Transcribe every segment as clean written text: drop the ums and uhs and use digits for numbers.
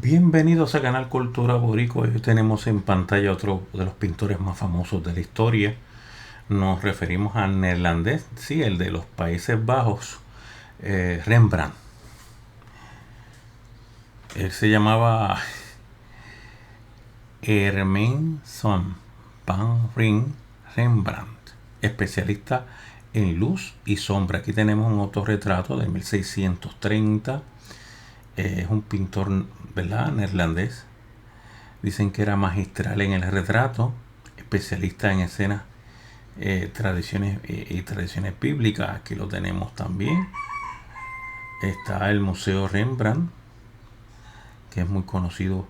Bienvenidos a Canal Cultura Boricua. Hoy tenemos en pantalla otro de los pintores más famosos de la historia. Nos referimos al neerlandés, sí, el de los Países Bajos, Rembrandt. Él se llamaba Hermanson van Rembrandt, especialista en luz y sombra. Aquí tenemos un autorretrato de 1630. Es un pintor, ¿verdad?, neerlandés. Dicen que era magistral en el retrato, especialista en escenas, tradiciones y tradiciones bíblicas. Aquí lo tenemos también. Está el Museo Rembrandt, que es muy conocido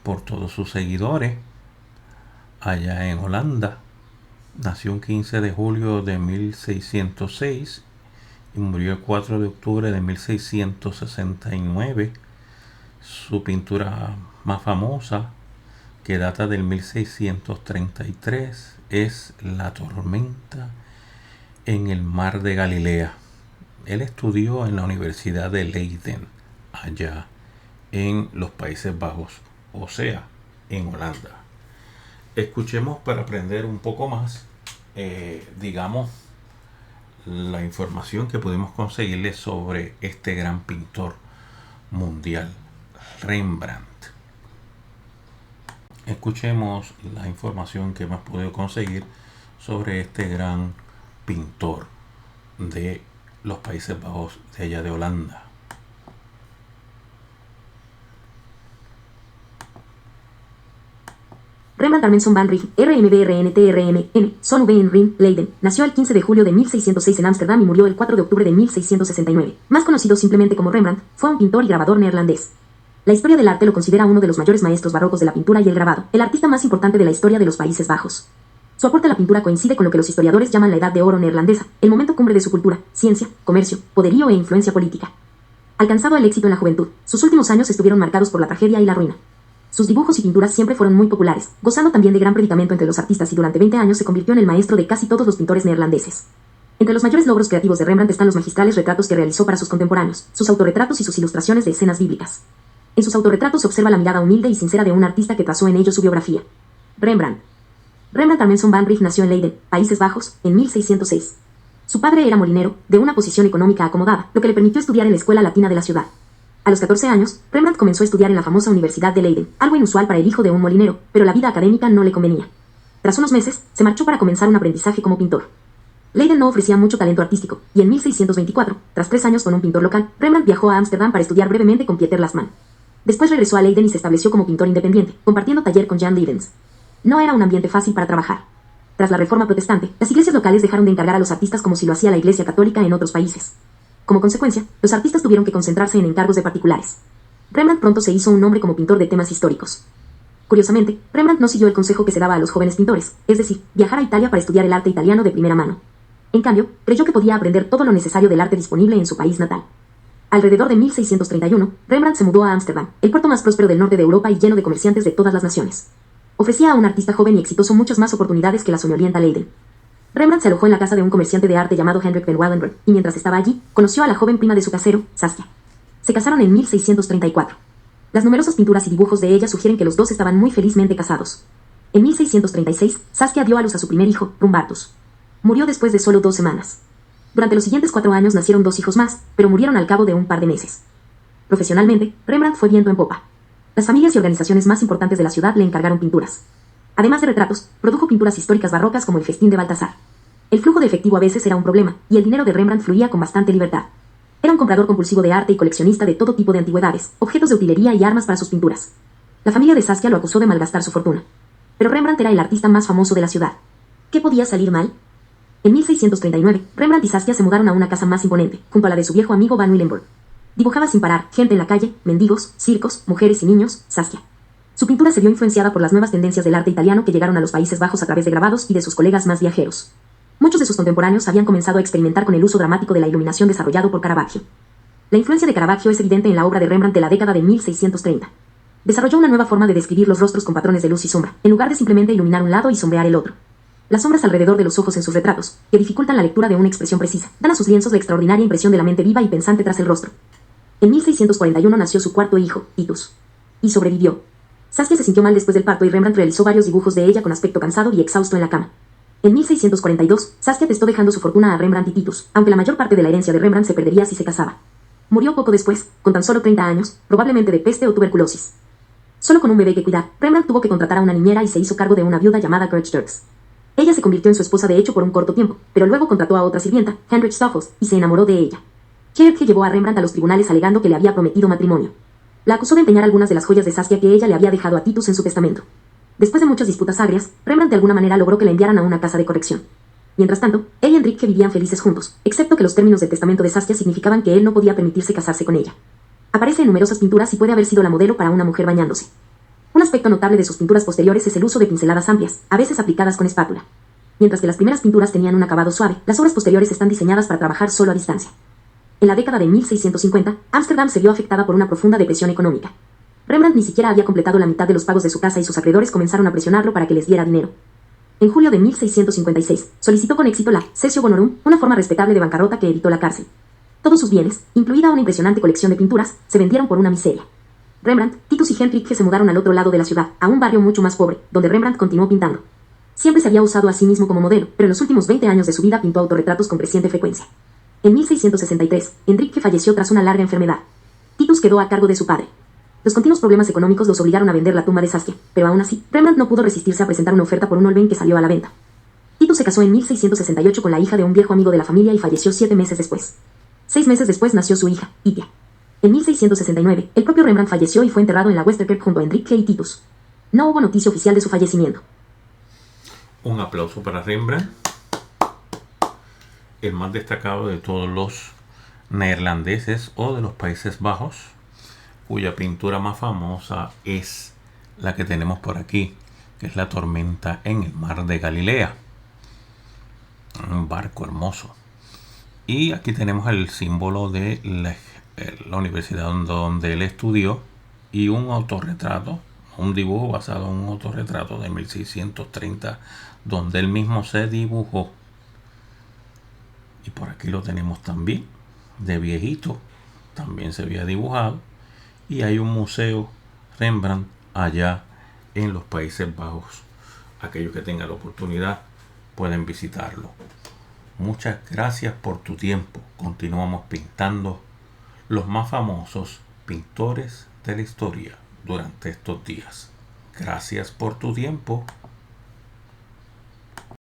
por todos sus seguidores, allá en Holanda. Nació el 15 de julio de 1606 y murió el 4 de octubre de 1669. Su pintura más famosa, que data del 1633, es La tormenta en el mar de Galilea. Él estudió en la Universidad de Leiden, allá en los Países Bajos, o sea, en Holanda. Escuchemos para aprender un poco más, digamos, la información que pudimos conseguirle sobre este gran pintor mundial, Rembrandt. Escuchemos la información que hemos podido conseguir sobre este gran pintor de los Países Bajos, de allá de Holanda. Rembrandt Hermanson van Rijn, RMBRNTRMN, Son V en Rijn, Leiden, nació el 15 de julio de 1606 en Ámsterdam y murió el 4 de octubre de 1669. Más conocido simplemente como Rembrandt, fue un pintor y grabador neerlandés. La historia del arte lo considera uno de los mayores maestros barrocos de la pintura y el grabado, el artista más importante de la historia de los Países Bajos. Su aporte a la pintura coincide con lo que los historiadores llaman la Edad de Oro neerlandesa, el momento cumbre de su cultura, ciencia, comercio, poderío e influencia política. Alcanzado el éxito en la juventud, sus últimos años estuvieron marcados por la tragedia y la ruina. Sus dibujos y pinturas siempre fueron muy populares, gozando también de gran predicamento entre los artistas y durante 20 años se convirtió en el maestro de casi todos los pintores neerlandeses. Entre los mayores logros creativos de Rembrandt están los magistrales retratos que realizó para sus contemporáneos, sus autorretratos y sus ilustraciones de escenas bíblicas. En sus autorretratos se observa la mirada humilde y sincera de un artista que trazó en ellos su biografía. Rembrandt Hermanson van Rijn nació en Leiden, Países Bajos, en 1606. Su padre era molinero, de una posición económica acomodada, lo que le permitió estudiar en la escuela latina de la ciudad. A los 14 años, Rembrandt comenzó a estudiar en la famosa Universidad de Leiden, algo inusual para el hijo de un molinero, pero la vida académica no le convenía. Tras unos meses, se marchó para comenzar un aprendizaje como pintor. Leiden no ofrecía mucho talento artístico, y en 1624, tras 3 años con un pintor local, Rembrandt viajó a Ámsterdam para estudiar brevemente con Pieter Lasman. Después regresó a Leiden y se estableció como pintor independiente, compartiendo taller con Jan Lievens. No era un ambiente fácil para trabajar. Tras la Reforma Protestante, las iglesias locales dejaron de encargar a los artistas como si lo hacía la Iglesia Católica en otros países. Como consecuencia, los artistas tuvieron que concentrarse en encargos de particulares. Rembrandt pronto se hizo un nombre como pintor de temas históricos. Curiosamente, Rembrandt no siguió el consejo que se daba a los jóvenes pintores, es decir, viajar a Italia para estudiar el arte italiano de primera mano. En cambio, creyó que podía aprender todo lo necesario del arte disponible en su país natal. Alrededor de 1631, Rembrandt se mudó a Ámsterdam, el puerto más próspero del norte de Europa y lleno de comerciantes de todas las naciones. Ofrecía a un artista joven y exitoso muchas más oportunidades que la soñolienta Leiden. Rembrandt se alojó en la casa de un comerciante de arte llamado Hendrik van Wallenberg, y mientras estaba allí, conoció a la joven prima de su casero, Saskia. Se casaron en 1634. Las numerosas pinturas y dibujos de ella sugieren que los dos estaban muy felizmente casados. En 1636, Saskia dio a luz a su primer hijo, Rumbartus. Murió después de solo 2 semanas. Durante los siguientes 4 años nacieron 2 hijos más, pero murieron al cabo de un par de meses. Profesionalmente, Rembrandt fue viento en popa. Las familias y organizaciones más importantes de la ciudad le encargaron pinturas. Además de retratos, produjo pinturas históricas barrocas como el Festín de Baltasar. El flujo de efectivo a veces era un problema, y el dinero de Rembrandt fluía con bastante libertad. Era un comprador compulsivo de arte y coleccionista de todo tipo de antigüedades, objetos de utilería y armas para sus pinturas. La familia de Saskia lo acusó de malgastar su fortuna. Pero Rembrandt era el artista más famoso de la ciudad. ¿Qué podía salir mal? En 1639, Rembrandt y Saskia se mudaron a una casa más imponente, junto a la de su viejo amigo Van Willenborg. Dibujaba sin parar, gente en la calle, mendigos, circos, mujeres y niños, Saskia. Su pintura se vio influenciada por las nuevas tendencias del arte italiano que llegaron a los Países Bajos a través de grabados y de sus colegas más viajeros. Muchos de sus contemporáneos habían comenzado a experimentar con el uso dramático de la iluminación desarrollado por Caravaggio. La influencia de Caravaggio es evidente en la obra de Rembrandt de la década de 1630. Desarrolló una nueva forma de describir los rostros con patrones de luz y sombra, en lugar de simplemente iluminar un lado y sombrear el otro. Las sombras alrededor de los ojos en sus retratos, que dificultan la lectura de una expresión precisa, dan a sus lienzos la extraordinaria impresión de la mente viva y pensante tras el rostro. En 1641 nació su cuarto hijo, Titus. y sobrevivió. Saskia se sintió mal después del parto y Rembrandt realizó varios dibujos de ella con aspecto cansado y exhausto en la cama. En 1642, Saskia testó dejando su fortuna a Rembrandt y Titus, aunque la mayor parte de la herencia de Rembrandt se perdería si se casaba. Murió poco después, con tan solo 30 años, probablemente de peste o tuberculosis. Solo con un bebé que cuidar, Rembrandt tuvo que contratar a una niñera y se hizo cargo de una viuda llamada Gertrude Sturks. Ella se convirtió en su esposa de hecho por un corto tiempo, pero luego contrató a otra sirvienta, Hendrik Stoffels, y se enamoró de ella. Gertrude llevó a Rembrandt a los tribunales alegando que le había prometido matrimonio. La acusó de empeñar algunas de las joyas de Saskia que ella le había dejado a Titus en su testamento. Después de muchas disputas agrias, Rembrandt de alguna manera logró que la enviaran a una casa de corrección. Mientras tanto, él y Enrique vivían felices juntos, excepto que los términos del testamento de Saskia significaban que él no podía permitirse casarse con ella. Aparece en numerosas pinturas y puede haber sido la modelo para una mujer bañándose. Un aspecto notable de sus pinturas posteriores es el uso de pinceladas amplias, a veces aplicadas con espátula. Mientras que las primeras pinturas tenían un acabado suave, las obras posteriores están diseñadas para trabajar solo a distancia. En la década de 1650, Ámsterdam se vio afectada por una profunda depresión económica. Rembrandt ni siquiera había completado la mitad de los pagos de su casa y sus acreedores comenzaron a presionarlo para que les diera dinero. En julio de 1656, solicitó con éxito la cessio bonorum, una forma respetable de bancarrota que evitó la cárcel. Todos sus bienes, incluida una impresionante colección de pinturas, se vendieron por una miseria. Rembrandt, Titus y Hendrik se mudaron al otro lado de la ciudad, a un barrio mucho más pobre, donde Rembrandt continuó pintando. Siempre se había usado a sí mismo como modelo, pero en los últimos 20 años de su vida pintó autorretratos con creciente frecuencia. En 1663, Enrique falleció tras una larga enfermedad. Titus quedó a cargo de su padre. Los continuos problemas económicos los obligaron a vender la tumba de Saskia, pero aún así, Rembrandt no pudo resistirse a presentar una oferta por un Olven que salió a la venta. Titus se casó en 1668 con la hija de un viejo amigo de la familia y falleció 7 meses después. 6 meses después nació su hija, Itia. En 1669, el propio Rembrandt falleció y fue enterrado en la Westerkerk junto a Enrique y Titus. No hubo noticia oficial de su fallecimiento. Un aplauso para Rembrandt, el más destacado de todos los neerlandeses o de los Países Bajos, cuya pintura más famosa es la que tenemos por aquí, que es la tormenta en el mar de Galilea. Un barco hermoso. Y aquí tenemos el símbolo de la universidad donde él estudió y un autorretrato, un dibujo basado en un autorretrato de 1630 donde él mismo se dibujó. Y por aquí lo tenemos también, de viejito, también se había dibujado. Y hay un museo Rembrandt allá en los Países Bajos. Aquellos que tengan la oportunidad pueden visitarlo. Muchas gracias por tu tiempo. Continuamos pintando los más famosos pintores de la historia durante estos días. Gracias por tu tiempo.